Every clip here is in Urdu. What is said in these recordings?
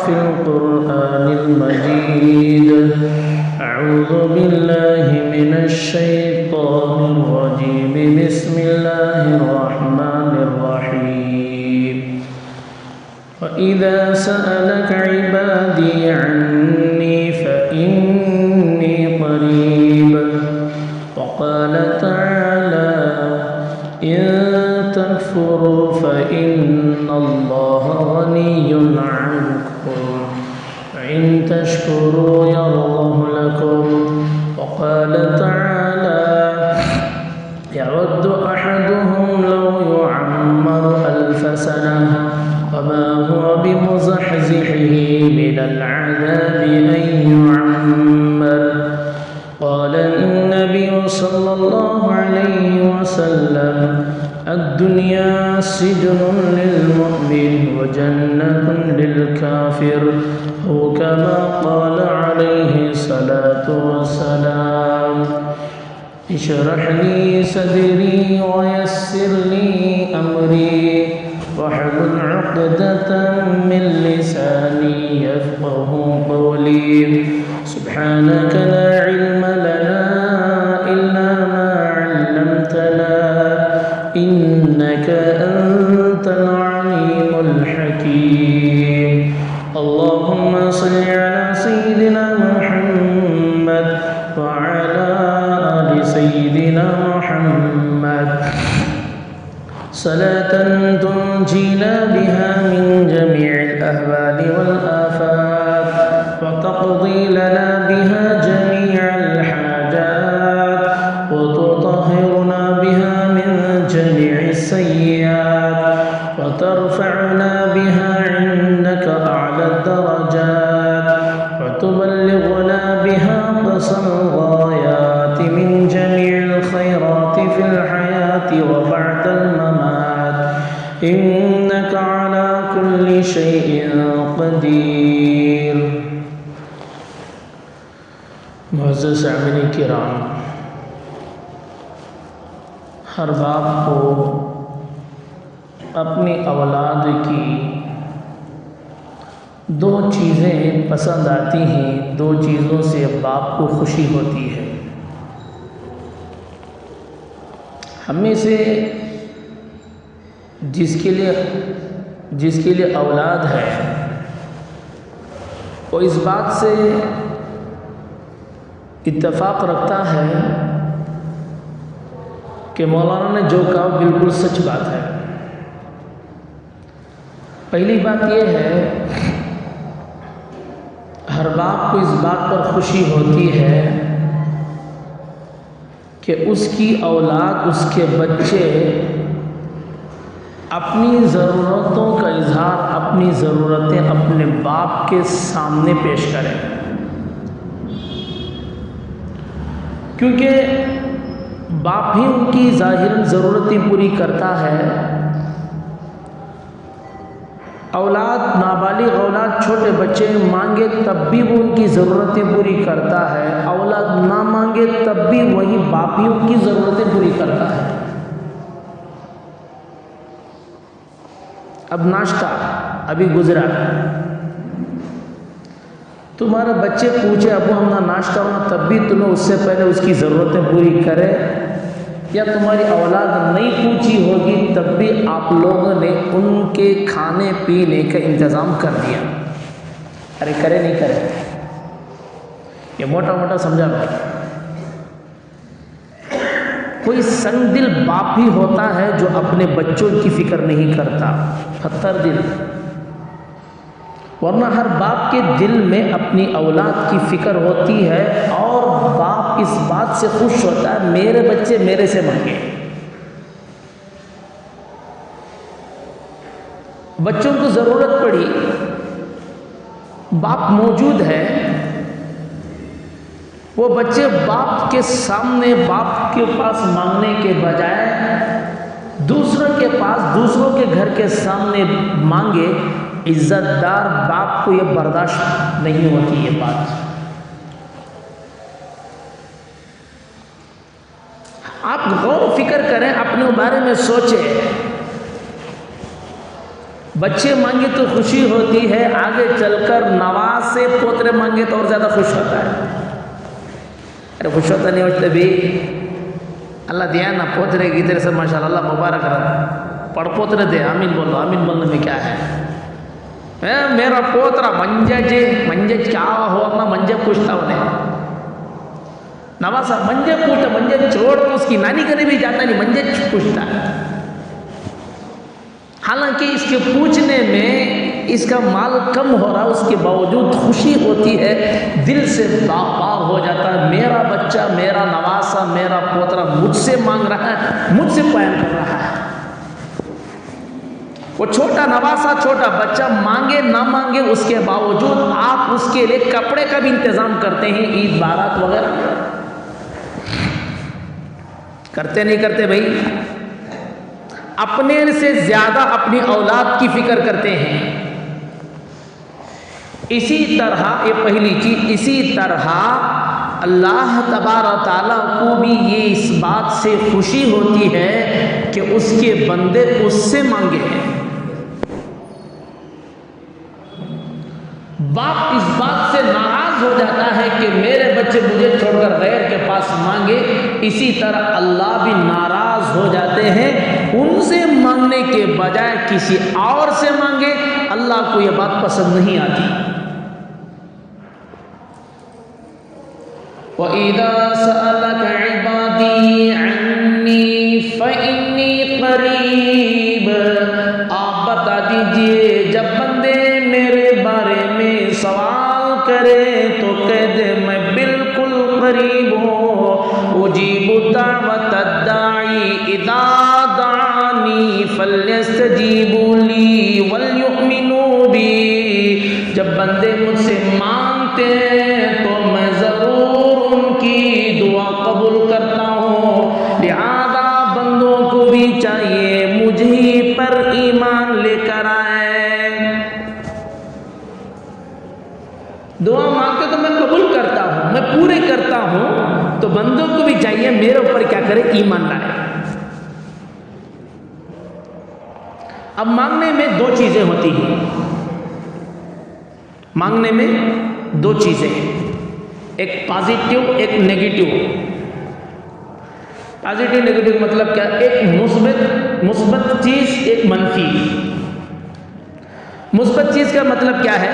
في القرآن المجيد. أعوذ بالله من الشيطان الرجيم. بسم الله الرحمن الرحيم. وإذا سألك عبادي عني فإني قريب. وقال تعالى إن تكفروا فإن الله غني عنكم وإن تشكروا يرضه لكم. وقال تعالى يود أحدهم لو يعمر 1000 سنة وما هو بمزحزحه من العذاب أن يعمر. قال النبي صلى الله عليه وسلم الدنيا سجن للمؤمن وجنة للكافر، أو كما قال عليه الصلاة والسلام. اشرح لي صدري ويسر لي أمري واحلل عقدة من لساني يفقه قولي. سبحانك لا علم لنا إلا ما علمتنا إنك أنت العليم الحكيم. اللهم صل على سيدنا محمد وعلى آل سيدنا محمد صلاة تنجينا بها من جميع الأهوال والآفات وتقضي لنا بها جميع الحاجات وتطهرنا بها من جميع السيئات وترفعنا بها عندك أعلى الدرجات وتبلغنا بها أقصى الغايات من جميع الخيرات في الحياة وبعد الممات إنك على كل شيء قدير. معزز سامعین کرام، ہر باپ کو اپنی اولاد کی 2 چیزیں پسند آتی ہیں، 2 چیزوں سے باپ کو خوشی ہوتی ہے. ہم میں سے جس کے لیے اولاد ہے وہ اس بات سے اتفاق رکھتا ہے کہ مولانا نے جو کہا بالکل سچ بات ہے. پہلی بات یہ ہے، ہر باپ کو اس بات پر خوشی ہوتی ہے کہ اس کی اولاد، اس کے بچے اپنی ضرورتوں کا اظہار، اپنی ضرورتیں اپنے باپ کے سامنے پیش کریں. کیونکہ باپ ہی ان کی ظاہراً ضرورتیں پوری کرتا ہے. اولاد، نابالغ اولاد، چھوٹے بچے مانگے تب بھی وہ ان کی ضرورتیں پوری کرتا ہے. اولاد نہ مانگے تب بھی وہی باپ ہی ان کی ضرورتیں پوری کرتا ہے. اب ناشتہ ابھی گزرا، تمہارے بچے پوچھے ابو ہم نہ ناشتہ ہونا تب بھی تمہیں اس سے پہلے اس کی ضرورتیں پوری کرے، یا تمہاری اولاد نہیں پوچھی ہوگی تب بھی آپ لوگوں نے ان کے کھانے پینے کا انتظام کر دیا. ارے کرے نہیں کرے، یہ موٹا موٹا سمجھا بھائی. کوئی سنگ دل باپ ہی ہوتا ہے جو اپنے بچوں کی فکر نہیں کرتا، پتھر دل. ورنہ ہر باپ کے دل میں اپنی اولاد کی فکر ہوتی ہے اور باپ اس بات سے خوش ہوتا ہے میرے بچے میرے سے مانگے. بچوں کو ضرورت پڑی، باپ موجود ہے، وہ بچے باپ کے سامنے، باپ کے پاس مانگنے کے بجائے دوسروں کے پاس، دوسروں کے گھر کے سامنے مانگے. عزت دار باپ کو یہ برداشت نہیں ہوتی یہ بات. آپ غور و فکر کریں، اپنے بارے میں سوچیں. بچے مانگے تو خوشی ہوتی ہے، آگے چل کر نواز سے پوترے مانگے تو اور زیادہ خوش ہوتا ہے. ارے خوش ہوتا نہیں ہوتا بھی اللہ دیا نا پوترے کی طرح سے ماشاء اللہ مبارک رہا، پڑ پوترے دے، آمین بولو. آمین بولنے میں کیا ہے؟ میرا پوترا منجے کیا ہوا اپنا منجے پوچھتا انہیں نواسا، منجے پوچھتا، منجے چھوڑ تو اس کی نانی کے بھی جاتا نہیں، منجے پوچھتا ہے. حالانکہ اس کے پوچھنے میں اس کا مال کم ہو رہا، اس کے باوجود خوشی ہوتی ہے، دل سے باغ ہو جاتا ہے. میرا بچہ، میرا نواسا، میرا پوترا مجھ سے مانگ رہا ہے، مجھ سے پیار کر رہا ہے. وہ چھوٹا نواسا، چھوٹا بچہ مانگے نہ مانگے، اس کے باوجود آپ اس کے لیے کپڑے کا بھی انتظام کرتے ہیں، عید بارات وغیرہ کرتے نہیں کرتے بھائی؟ اپنے سے زیادہ اپنی اولاد کی فکر کرتے ہیں. اسی طرح یہ پہلی چیز، اسی طرح اللہ تبارک تعالیٰ کو بھی یہ اس بات سے خوشی ہوتی ہے کہ اس کے بندے اس سے مانگے. باپ اس بات سے ناراض ہو جاتا ہے کہ میرے بچے مجھے چھوڑ کر غیر کے پاس مانگے، اسی طرح اللہ بھی ناراض ہو جاتے ہیں، ان سے مانگنے کے بجائے کسی اور سے مانگے. اللہ کو یہ بات پسند نہیں آتی. وَإِذَا سَأَلَكَ عِبَادِي عَنِّي فَإِنِّي قَرِيبٌ. آپ بتا دیجئے جب بندے میرے بارے میں سوال کرے تو کہہ دے میں بالکل قریب ہوں. اجیب دعوت الداعی اذا دعانی فلیستجیبوا لی ولیؤمنوا بی. جب بندے مجھ سے مانگتے ہیں تو میں ضرور ان کی دعا قبول کرتا ہوں. لہذا بندوں کو بھی چاہیے مجھ ہی پر ایمان لے کر آئے. دعا مانگتے تو میں قبول کرتا ہوں، میں پورے کرتا ہوں، تو بندوں کو بھی چاہیے میرے اوپر کیا کرے؟ ایمان لائے. اب مانگنے میں دو چیزیں ہوتی ہیں. مانگنے میں دو چیزیں، ایک پازیٹیو، ایک نیگیٹو. پازیٹیو نیگیٹو مطلب کیا؟ ایک مثبت چیز، ایک منفی. مثبت چیز کا مطلب کیا ہے؟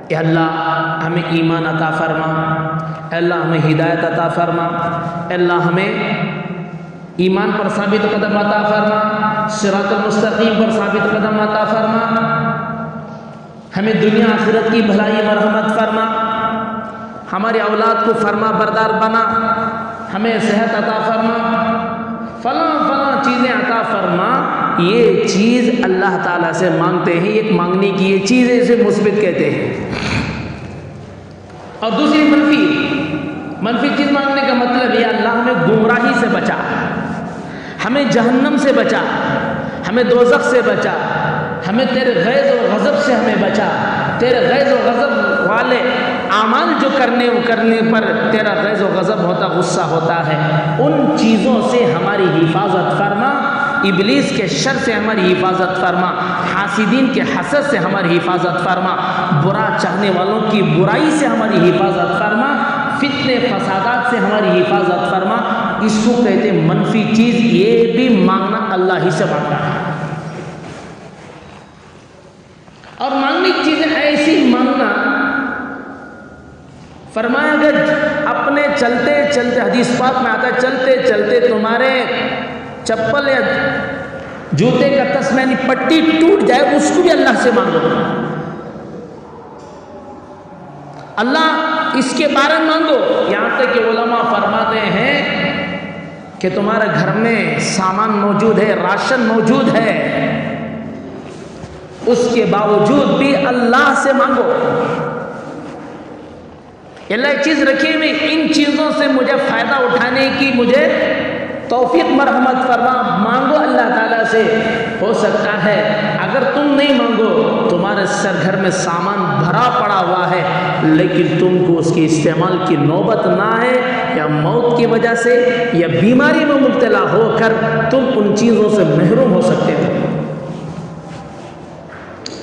اے اللہ ہمیں ایمان عطا فرما، اے اللہ ہمیں ہدایت عطا فرما، اے اللہ ہمیں ایمان پر ثابت قدم عطا فرما، صراط المستقیم پر ثابت قدم عطا فرما، ہمیں دنیا آخرت کی بھلائی مرحمت فرما، ہماری اولاد کو فرما بردار بنا، ہمیں صحت عطا فرما، فلاں فلاں چیزیں عطا فرما. یہ چیز اللہ تعالیٰ سے مانگتے ہیں، ایک مانگنے کی یہ چیز ہے، اسے مثبت کہتے ہیں. اور دوسری منفی چیز مانگنے کا مطلب یہ اللہ ہمیں گمراہی سے بچا، ہمیں جہنم سے بچا، ہمیں دوزخ سے بچا، ہمیں تیرے غیظ و غضب سے ہمیں بچا. تیرے غیظ و غضب والے اعمال جو کرنے پر تیرا غیظ و غضب ہوتا، غصہ ہوتا ہے، ان چیزوں سے ہماری حفاظت فرما. ابلیس کے شر سے ہماری حفاظت فرما، حاسدین کے حسد سے ہماری حفاظت فرما، برا چاہنے والوں کی برائی سے ہماری حفاظت فرما، فتنے فسادات سے ہماری حفاظت فرما. اس کو کہتے ہیں منفی چیز. یہ بھی مانگنا اللہ ہی سے مانگنا ہے. اور مانگنے کی چیزیں ایسی مانگنا، فرمایا اگر اپنے چلتے چلتے، حدیث پاک میں آتا ہے چلتے چلتے تمہارے چپل یا جوتے کا تسمہ پٹی ٹوٹ جائے، اس کو بھی اللہ سے مانگو. اللہ اس کے بارے میں مانگو. یہاں تک کہ علماء فرماتے ہیں کہ تمہارے گھر میں سامان موجود ہے، راشن موجود ہے، اس کے باوجود بھی اللہ سے مانگو. اللہ ایک چیز رکھی ہوئی، ان چیزوں سے مجھے فائدہ اٹھانے کی مجھے توفیق مرحمت فرما. مانگو اللہ تعالیٰ سے. ہو سکتا ہے اگر تم نہیں مانگو، تمہارے سر گھر میں سامان بھرا پڑا ہوا ہے، لیکن تم کو اس کے استعمال کی نوبت نہ ہے، یا موت کی وجہ سے یا بیماری میں مبتلا ہو کر تم ان چیزوں سے محروم ہو سکتے ہو.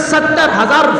70,000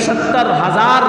70,000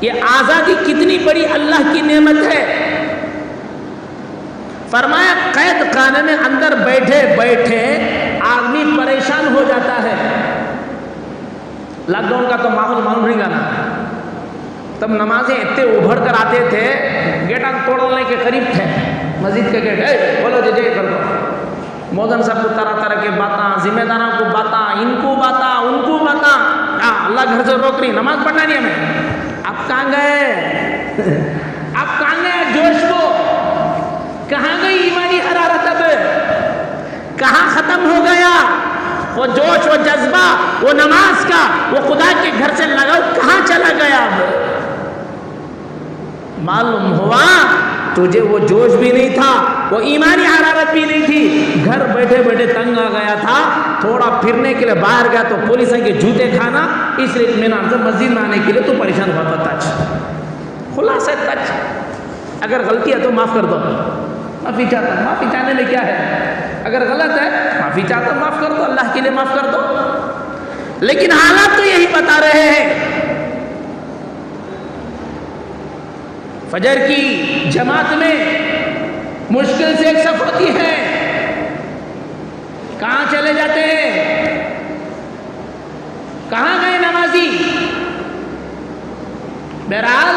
یہ آزادی کتنی بڑی اللہ کی نعمت ہے. فرمایا قید خانے میں اندر بیٹھے بیٹھے آدمی پریشان ہو جاتا ہے. لاک ڈاؤن کا تو ماحول معلوم رہے گا نا. تب نمازیں اتنے ابھر کر آتے تھے, گیٹا توڑنے کے قریب تھے, مسجد کے گیٹ بولو جے جے کر دو. مودن صاحب کو طرح طرح کے باتاں, ذمہ داروں کو باتاں, ان کو باتاں, ان کو باتاں. اللہ گھر سے روک نہیں, نماز پڑھنا نہیں ہمیں. اب کہاں گئے, اب کہاں گئے جوش کو, کہاں گئی ایمانی حرارت, اب کہاں ختم ہو گیا وہ جوش, وہ جذبہ, وہ نماز کا, وہ خدا کے گھر سے لگاؤ کہاں چلا گیا. اب معلوم ہوا تجھے وہ جوش بھی نہیں تھا, وہ ایمانی حرارت بھی نہیں تھی, گھر بیٹھے بیٹھے تنگ آ گیا تھا, تھوڑا پھرنے کے لیے باہر گیا تو پولیس کے جوتے کھانا, اس لیے اطمینان سے مسجد میں آنے کے لیے تو پریشان ہوا تھا. تچ خلاصہ تچ, اگر غلطی ہے تو معاف کر دو, معافی چاہتا ہوں. معافی چاہنے میں کیا ہے, اگر غلط ہے معافی چاہتا ہوں, معاف کر دو, اللہ کے لیے معاف کر دو. لیکن حالات تو یہی بتا رہے ہیں. فجر کی جماعت میں مشکل سے ایک صف ہوتی ہے, کہاں چلے جاتے ہیں, کہاں گئے نمازی. بہرحال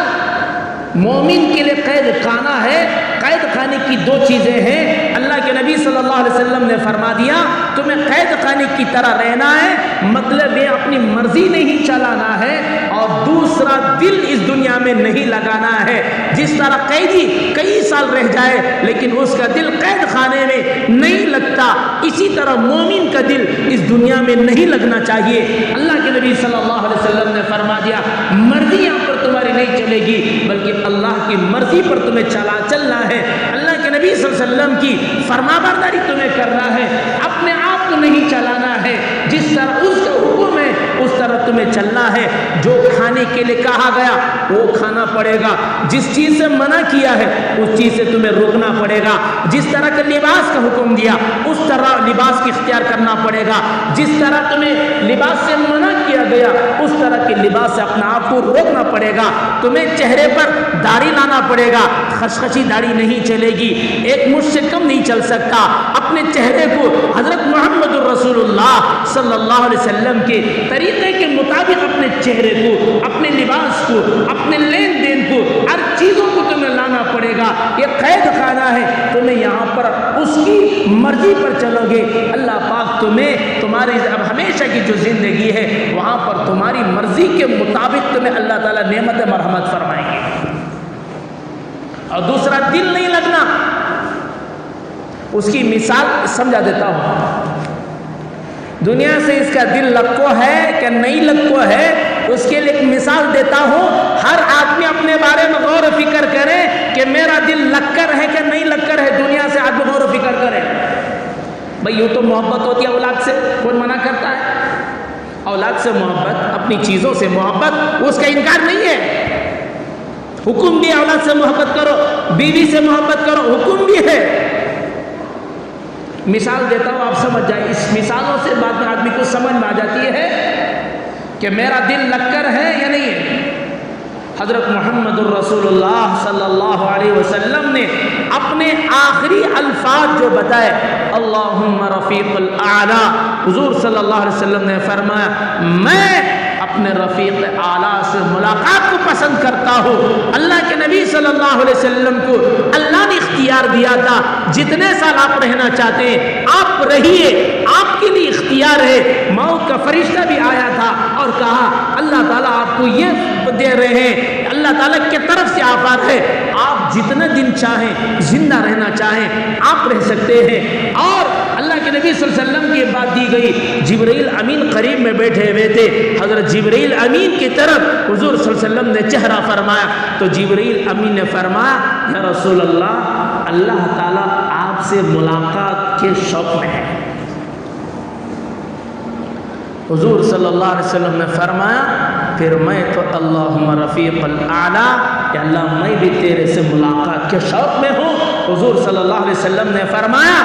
مومن کے لیے قید خانہ ہے. قید خانے کی دو چیزیں ہیں. اللہ کے نبی صلی اللہ علیہ وسلم نے فرما دیا تمہیں قید خانے کی طرح رہنا ہے, مطلب یہ اپنی مرضی نہیں چلانا ہے, اور دوسرا دل اس دنیا میں نہیں لگانا ہے. جس طرح قیدی کئی سال رہ جائے لیکن اس کا دل قید خانے میں نہیں لگتا, اسی طرح مومن کا دل اس دنیا میں نہیں لگنا چاہیے. اللہ کے نبی صلی اللہ علیہ وسلم نے فرما دیا مرضی یہاں پر تمہاری نہیں چلے گی, بلکہ اللہ کی مرضی پر تمہیں چلنا ہے. اللہ کے نبی صلی اللہ علیہ وسلم کی فرما برداری تمہیں کرنا ہے, اپنے آپ کو نہیں چلانا ہے. جس طرح اس کا حکم ہے اس طرح تمہیں چلنا ہے. جو کھانے کے لیے کہا گیا وہ کھانا پڑے گا, جس چیز سے منع کیا ہے اس چیز سے تمہیں روکنا پڑے گا. جس طرح کے لباس کا حکم دیا اس طرح لباس کی اختیار کرنا پڑے گا. جس طرح تمہیں لباس سے منع کیا گیا اس طرح کے لباس سے اپنا آپ کو روکنا پڑے گا. تمہیں چہرے پر داڑھی لانا پڑے گا, خشخشی داڑھی نہیں چلے گی, ایک مجھ سے کم نہیں چل سکتا. اپنے چہرے کو حضرت محمد رسول اللہ صلی اللہ علیہ وسلم کے طریقے کے مطابق اپنے چہرے کو, اپنے لباس کو, اپنے لین دین کو, ہر چیزوں کو تمہیں لانا پڑے گا. یہ قید خانہ ہے, تمہیں یہاں پر اس کی مرضی پر چلو گے, اللہ پاک تمہیں تمہاری اب ہمیشہ کی جو زندگی ہے وہاں پر تمہاری مرضی کے مطابق تمہیں اللہ تعالیٰ نعمت مرحمت فرمائیں گے. اور دوسرا دل نہیں لگنا, اس کی مثال سمجھا دیتا ہوں. دنیا سے اس کا دل لگو ہے کہ نہیں لگو ہے, اس کے لیے ایک مثال دیتا ہوں. ہر آدمی اپنے بارے میں غور و فکر کرے کہ میرا دل لگ کر ہے کہ نہیں لگ کر ہے. دنیا سے آدمی غور و فکر کرے. بھئی یوں تو محبت ہوتی ہے اولاد سے, کون منع کرتا ہے؟ اولاد سے محبت, اپنی چیزوں سے محبت, اس کا انکار نہیں ہے. حکم بھی اولاد سے محبت کرو, بیوی سے محبت کرو, حکم بھی ہے. مثال دیتا ہوں آپ سمجھ جائیں. اس مثالوں سے بعد میں آدمی کو سمجھ میں آ جاتی ہے کہ میرا دل لگ کر ہے یا نہیں ہے. حضرت محمد الرسول اللہ صلی اللہ علیہ وسلم نے اپنے آخری الفاظ جو بتائے, اللہم رفیق الاعلیٰ, حضور صلی اللہ علیہ وسلم نے فرمایا میں اپنے رفیق اعلیٰ سے ملاقات کو پسند کرتا ہوں. اللہ کے نبی صلی اللہ علیہ وسلم کو اللہ نے اختیار دیا تھا, جتنے سال آپ رہنا چاہتے ہیں آپ رہیے, آپ کے لیے اختیار ہے. موت کا فرشتہ بھی آیا تھا اور کہا اللہ تعالیٰ آپ کو یہ دے رہے ہیں, اللہ تعالیٰ کی طرف سے آفات ہے, آپ جتنے دن چاہیں زندہ رہنا چاہیں آپ رہ سکتے ہیں. اور اللہ کے نبی صلی اللہ علیہ وسلم کی بات دی گئی, جبرائیل امین قریب میں بیٹھے ہوئے تھے. حضرت جبرائیل امین کی طرف حضور صلی اللہ علیہ وسلم نے چہرہ فرمایا تو جبرائیل امین نے فرمایا یا رسول اللہ, اللہ تعالیٰ آپ سے ملاقات کے شوق میں ہے. حضور صلی اللہ علیہ وسلم نے فرمایا پھر میں تو اللہم رفیق الاعلیٰ, کہ اللہ میں بھی تیرے سے ملاقات کے شوق میں ہوں. حضور صلی اللہ علیہ وسلم نے فرمایا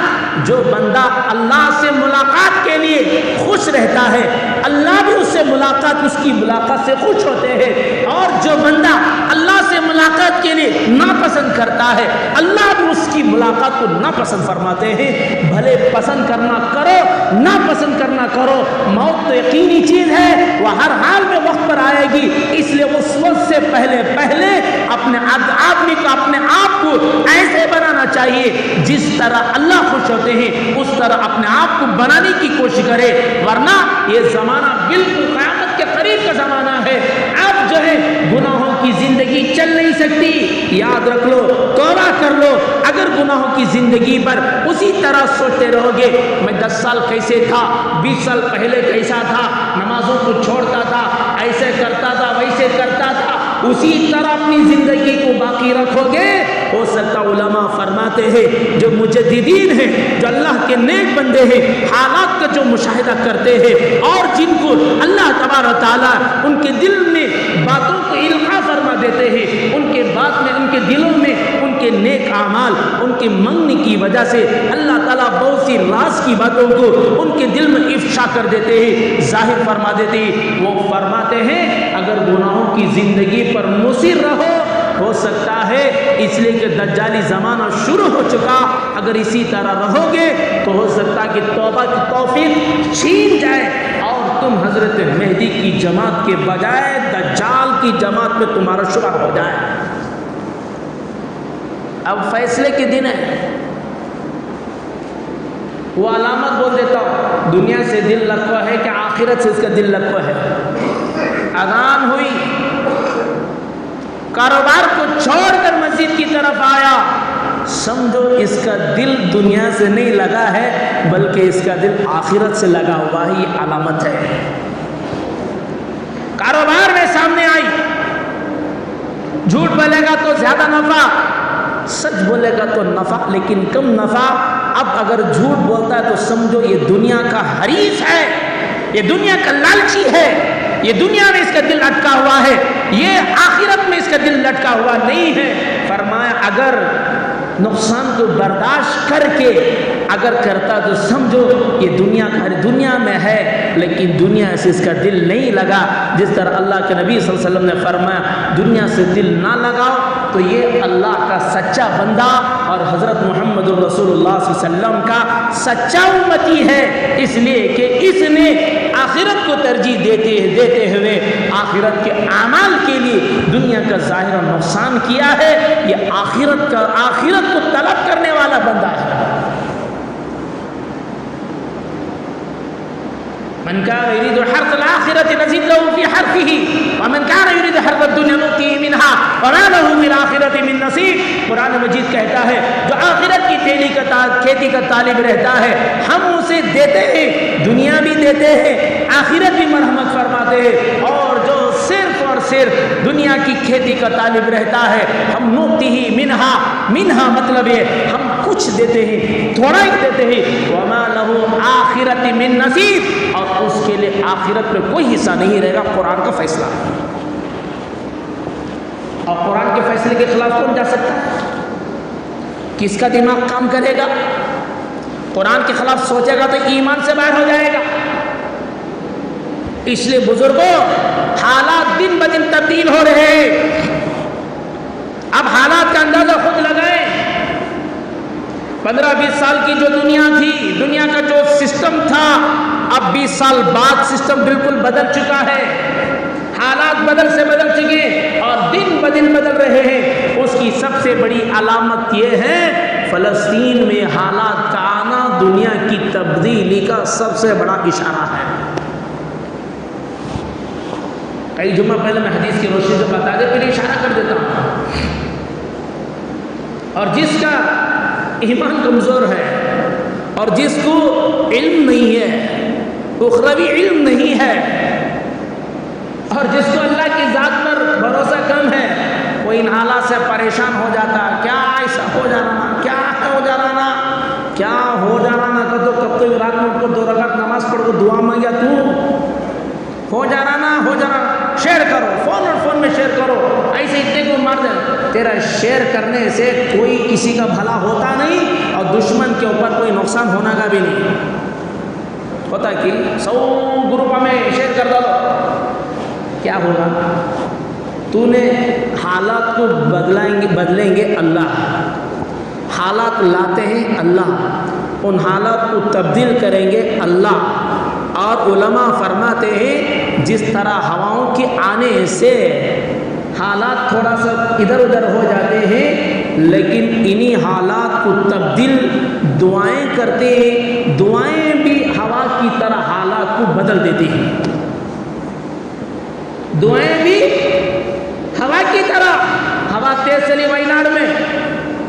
جو بندہ اللہ سے ملاقات کے لیے خوش رہتا ہے اللہ بھی اس سے ملاقات اس کی کی ملاقات سے خوش ہوتے ہیں، اور جو بندہ اللہ سے ملاقات کے لیے ناپسند کرتا ہے اللہ بھی اس کی ملاقات کو ناپسند فرماتے ہیں۔ بھلے پسند کرنا کرو ناپسند کرنا کرو، موت تو یقینی چیز ہے، وہ ہر حال میں وقت پر آئے گی، اس لیے اس وقت سے پہلے اپنے آدمی کو اپنے آپ کو ایسے بنانا چاہیے جس طرح اللہ خوش ہوتے ہیں اس طرح اپنے آپ کو بنانے کی کوشش کرے، ورنہ یہ زمانہ بالکل قیامت کے قریب کا زمانہ ہے۔ اب جو ہے گناہوں کی زندگی چل نہیں سکتی، یاد رکھ لو، توبہ کر لو۔ اگر گناہوں کی زندگی پر اسی طرح سوچتے رہو گے میں 10 سال کیسے تھا، 20 سال پہلے کیسا تھا، نمازوں کو چھوڑتا تھا، ایسے کرتا تھا ویسے کرتا تھا، اسی طرح اپنی زندگی کو باقی رکھو گے، ہو سکتا علماء فرماتے ہیں جو مجددین ہیں، جو اللہ کے نیک بندے ہیں، حالات کا جو مشاہدہ کرتے ہیں اور جن کو اللہ تبارک و تعالیٰ ان کے دل میں باتوں کو القاء فرما دیتے ہیں، ان کے بات میں ان کے دلوں میں ان کے نیک اعمال ان کے منگنے کی وجہ سے اللہ تعالیٰ بہت سی راز کی باتوں کو ان کے دل میں افشا کر دیتے ہیں، ظاہر فرما دیتے ہیں۔ وہ فرماتے ہیں اگر گناہوں کی زندگی پر مصر رہو، ہو سکتا ہے اس لیے کہ دجالی زمانہ شروع ہو چکا، اگر اسی طرح رہو گے تو ہو سکتا کہ توبہ کی توفیق چھین جائے اور تم حضرت مہدی کی جماعت کے بجائے دجال کی جماعت میں تمہارا شمار ہو جائے۔ اب فیصلے کے دن ہے، وہ علامت بول دیتا ہوں، دنیا سے دل لگوا ہے کہ آخرت سے اس کا دل لگوا ہے۔ اذان ہوئی، کاروبار کو چھوڑ کر مسجد کی طرف آیا، سمجھو اس کا دل دنیا سے نہیں لگا ہے بلکہ اس کا دل آخرت سے لگا ہوا ہے، یہ علامت ہے۔ کاروبار میں سامنے آئی، جھوٹ بولے گا تو زیادہ نفع، سچ بولے گا تو نفع لیکن کم نفع۔ اب اگر جھوٹ بولتا ہے تو سمجھو یہ دنیا کا حریص ہے، یہ دنیا کا لالچی ہے، یہ دنیا میں اس کا دل لٹکا ہوا ہے، یہ آخرت میں اس کا دل لٹکا ہوا نہیں ہے۔ فرمایا اگر نقصان کو برداشت کر کے اگر کرتا تو سمجھو یہ دنیا دنیا میں ہے لیکن دنیا سے اس کا دل نہیں لگا۔ جس طرح اللہ کے نبی صلی اللہ علیہ وسلم نے فرمایا دنیا سے دل نہ لگاؤ تو یہ اللہ کا سچا بندہ اور حضرت محمد رسول اللہ صلی اللہ علیہ وسلم کا سچا امتی ہے، اس لیے کہ اس نے آخرت کو ترجیح دیتے ہوئے آخرت کے اعمال کے لیے دنیا کا ظاہر نقصان کیا ہے۔ یہ آخرت کو طلب کرنے والا بندہ ہے۔ من كان يريد حرث الآخرة نزد له في حرثه ومن كان يريد حرث الدنيا نؤتيه منها وما له في الآخرة من نصيب۔ قرآن مجید کہتا ہے جو آخرت کی کھیتی کا طالب رہتا ہے ہم اسے دیتے ہیں، دنیا بھی دیتے ہیں، آخرت بھی مرحمت فرماتے ہیں، اور جو صرف اور صرف دنیا کی کھیتی کا طالب رہتا ہے ہم نؤتيه منها مطلب ہے ہم کچھ دیتے ہیں، تھوڑا ہی دیتے ہیں، وما له آخرت من نصیب، اور اس کے لیے آخرت میں کوئی حصہ نہیں رہے گا۔ قرآن کا فیصلہ، اور قرآن کے فیصلے کے خلاف کون جا سکتا ہے؟ کس کا دماغ کام کرے گا؟ قرآن کے خلاف سوچے گا تو ایمان سے باہر ہو جائے گا۔ اس لیے بزرگوں حالات دن بدن تبدیل ہو رہے ہیں، اب حالات کا اندازہ خود لگائیں۔ 15-20 سال کی جو دنیا تھی، دنیا کا جو سسٹم تھا، اب 20 سال بعد سسٹم بالکل بدل چکا ہے، حالات بدل چکے اور دن بدن بدل رہے ہیں۔ اس کی سب سے بڑی علامت یہ ہے فلسطین میں حالات کا آنا دنیا کی تبدیلی کا سب سے بڑا اشارہ ہے۔ کئی جمعہ پہلے میں حدیث کی روشنی سے بتا دے پھر اشارہ کر دیتا ہوں، اور جس کا ایمان کمزور ہے اور جس کو علم نہیں ہے، اخروی علم نہیں ہے، اور جس کو اللہ کی ذات پر بھروسہ کم ہے، وہ ان حالات سے پریشان ہو جاتا ہے۔ کیا ایسا ہو جانا، کیا ہو جانا، کیا ہو جانا کہ تو کب تو رات میں اٹھ کر 2 رکعت نماز پڑھ کر دعا مانگیا تو ہو جانا، شیئر کرو، فون میں شیئر کرو، ایسے اتنے کو مار دیں۔ تیرا شیئر کرنے سے کوئی کسی کا بھلا ہوتا نہیں اور دشمن کے اوپر کوئی نقصان ہونا کا بھی نہیں ہوتا کہ 100 گروپ میں شیئر کر دو، کیا ہوگا؟ تو نے حالات کو بدلیں گے اللہ، حالات لاتے ہیں اللہ، ان حالات کو تبدیل کریں گے اللہ۔ اور علماء فرماتے ہیں جس طرح ہواؤں کے آنے سے حالات تھوڑا سا ادھر ادھر ہو جاتے ہیں، لیکن انہی حالات کو تبدیل دعائیں کرتے ہیں، دعائیں بھی ہوا کی طرح حالات کو بدل دیتی ہیں، دعائیں بھی ہوا کی طرح۔ ہوا تیز چلی وائناڈ میں،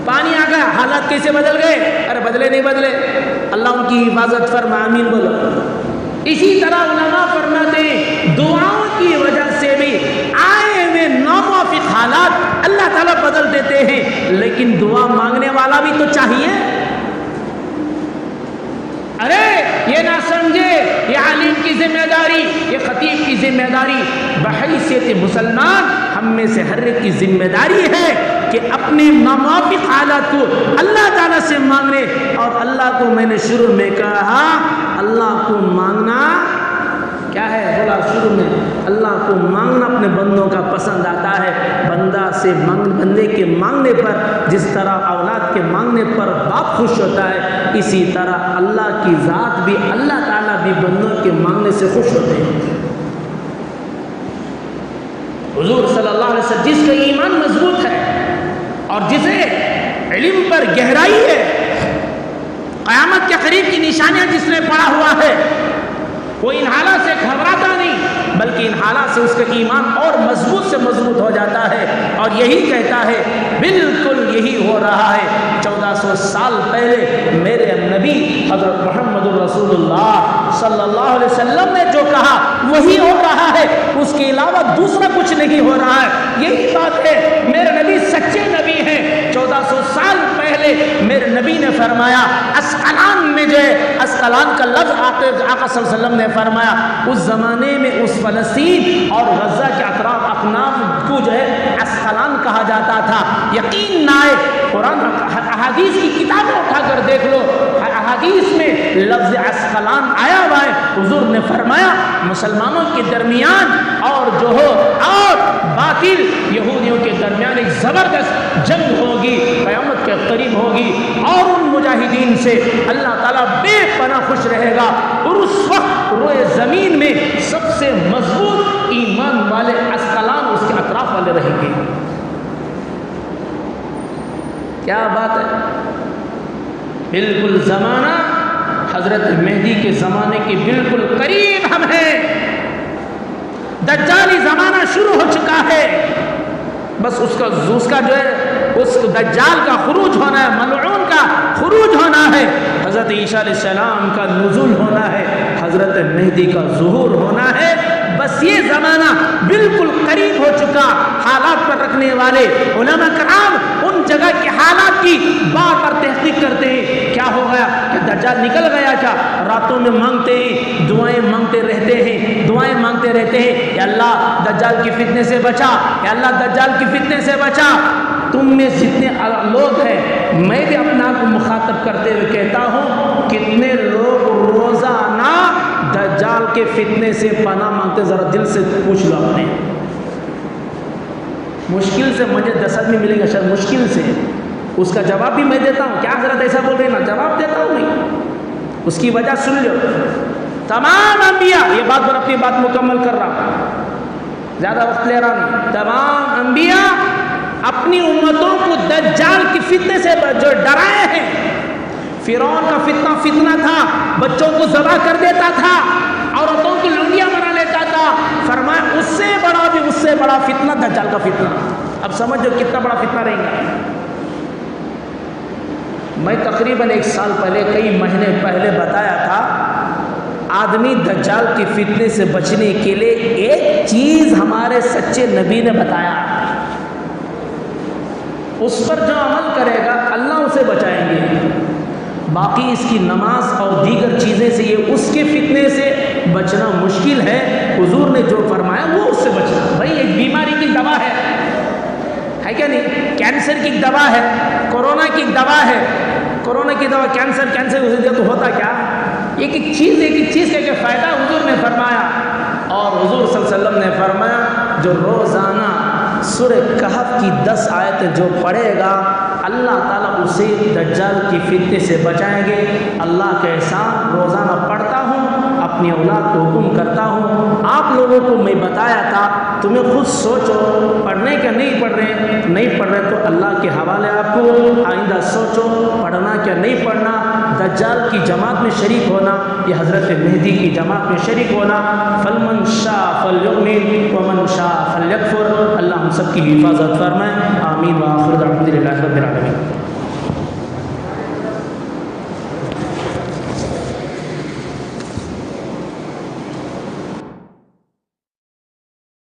پانی آ گیا، حالات کیسے بدل گئے؟ ارے بدلے نہیں بدلے، اللہ ان کی حفاظت فرما، آمین بولو۔ اسی طرح علماء فرماتے ہیں دعاؤں کی وجہ سے بھی آئے ہوئے ناموافق حالات اللہ تعالیٰ بدل دیتے ہیں، لیکن دعا مانگنے والا بھی تو چاہیے۔ ارے یہ نہ سمجھے یہ عالم کی ذمہ داری، یہ خطیب کی ذمہ داری، بحیثیت مسلمان ہم میں سے ہر ایک کی ذمہ داری ہے کہ اپنے ناموافق حالات کو اللہ تعالیٰ سے مانگنے۔ اور اللہ کو میں نے شروع میں کہا، اللہ کو مانگنا کیا ہے؟ بولا شروع میں، اللہ کو مانگنا اپنے بندوں کا پسند آتا ہے۔ بندے کے مانگنے پر جس طرح اولاد کے مانگنے پر باپ خوش ہوتا ہے، اسی طرح اللہ کی ذات بھی، اللہ تعالیٰ بھی بندوں کے مانگنے سے خوش ہوتے ہیں۔ حضور صلی اللہ علیہ وسلم جس کا ایمان مضبوط ہے اور جسے علم پر گہرائی ہے، قیامت کے قریب کی نشانیاں جس نے پڑھا ہوا ہے، وہ ان حالات سے گھبراتا نہیں، بلکہ ان حالات سے اس کا ایمان اور مضبوط سے مضبوط ہو جاتا ہے، اور یہی کہتا ہے بالکل یہی ہو رہا ہے۔ 1400 سال پہلے میرے نبی حضرت محمد رسول اللہ صلی اللہ علیہ وسلم نے جو کہا وہی ہو رہا ہے، اس کے علاوہ دوسرا کچھ نہیں ہو رہا ہے۔ یہی بات ہے، میرے نبی سچے نبی ہیں۔ 1400 سال پہلے میرے نبی نے فرمایا، اسقلان میں جو ہے، اسقلان کا لفظ آقا صلی اللہ علیہ وسلم نے فرمایا، اس زمانے میں اس فلسطین اور غزہ کے اطراف اکناف کو جو ہے اسقلان کہا جاتا تھا۔ یقین نہ آئے، قرآن احادیث کی کتابیں اٹھا کر دیکھ لو، احادیث میں لفظ اسقلان آیا ہوا ہے۔ حضور نے فرمایا مسلمانوں کے درمیان اور جو ہو اور باطل یہودیوں کے درمیان ایک زبردست جنگ ہوگی، قیامت کے قریب ہوگی، اور ان مجاہدین سے اللہ تعالیٰ بے پناہ خوش رہے گا، اور اس وقت روئے زمین میں سب سے مضبوط ایمان والے اسقلان اس کے اطراف والے رہیں گے۔ کیا بات ہے! بالکل زمانہ حضرت مہدی کے زمانے کے بالکل قریب ہم ہیں، دجالی زمانہ شروع ہو چکا ہے، بس اس کا جو ہے اس دجال کا خروج ہونا ہے، ملعون کا خروج ہونا ہے، حضرت عیسیٰ علیہ السلام کا نزول ہونا ہے، حضرت مہدی کا ظہور ہونا ہے۔ بس یہ زمانہ بالکل قریب ہو چکا۔ حالات پر رکھنے والے علماء کرام ان جگہ کے حالات کی بار بار تحقیق کرتے ہیں، کیا ہو گیا کہ دجال نکل گیا کیا؟ راتوں میں مانگتے ہیں، دعائیں مانگتے رہتے ہیں، دعائیں مانگتے رہتے ہیں، یا اللہ دجال کی فتنے سے بچا، یا اللہ دجال کی فتنے سے بچا۔ تم میں جتنے لوگ ہیں، میں بھی اپنا آپ کو مخاطب کرتے ہوئے کہتا ہوں، کتنے لوگ روزانہ دجال کے فتنے سے پناہ مانگتے؟ ذرا دل سے پوچھ لو اپنے۔ مشکل سے مجھے 10 آدمی ملیں گے شاید، مشکل سے۔ اس کا جواب بھی میں دیتا ہوں، کیا حضرت ایسا بول رہے ہیں نا، جواب دیتا ہوں میں، اس کی وجہ سن لو۔ تمام انبیاء، یہ بات پر اپنی بات مکمل کر رہا ہوں، زیادہ وقت لے رہا نہیں، تمام انبیاء اپنی امتوں کو دجال کی فتنے سے جو ڈرائے ہیں۔ فرعون کا فتنہ تھا، بچوں کو ذبح کر دیتا تھا، عورتوں کی لونڈیاں بنا لیتا تھا، فرمایا اس سے بڑا بھی، اس سے بڑا فتنہ دجال کا فتنہ۔ اب سمجھو کتنا بڑا فتنہ رہے گا۔ میں تقریباً 1 سال پہلے، کئی مہینے پہلے بتایا تھا، آدمی دجال کی فتنے سے بچنے کے لیے ایک چیز ہمارے سچے نبی نے بتایا، اس پر جو عمل کرے گا اللہ اسے بچائیں گے۔ باقی اس کی نماز اور دیگر چیزیں سے، یہ اس کے فتنے سے بچنا مشکل ہے۔ حضور نے جو فرمایا وہ اس سے بچنا۔ بھائی ایک بیماری کی دوا ہے کیا نہیں؟ کینسر کی دوا ہے، کورونا کی دوا ہے، کورونا کی دوا، کینسر تو ہوتا کیا؟ ایک ایک چیز کے فائدہ حضور نے فرمایا۔ اور حضور صلی اللہ علیہ وسلم نے فرمایا جو روزانہ سورہ کہف کی 10 آیتیں جو پڑھے گا اللہ تعالیٰ اسے دجال کی فتنے سے بچائیں گے۔ اللہ کا احسان روزانہ پڑھتا ہوں، اپنی اولاد کو حکم کرتا ہوں۔ آپ لوگوں کو میں بتایا تھا، تمہیں خود سوچو پڑھنے کا نہیں پڑھ رہے تو اللہ کے حوالے آپ کو آئندہ سوچو پڑھنا کیا نہیں پڑھنا، دجال کی جماعت میں شریک ہونا، یہ حضرت مہدی کی جماعت میں شریک ہونا۔ فلمن شاء فلیؤمن ومن شاء فلیکفر۔ اللہ ہم سب کی حفاظت فرمائے، آمین وآخر دعوانا الحمد للہ رب العالمین۔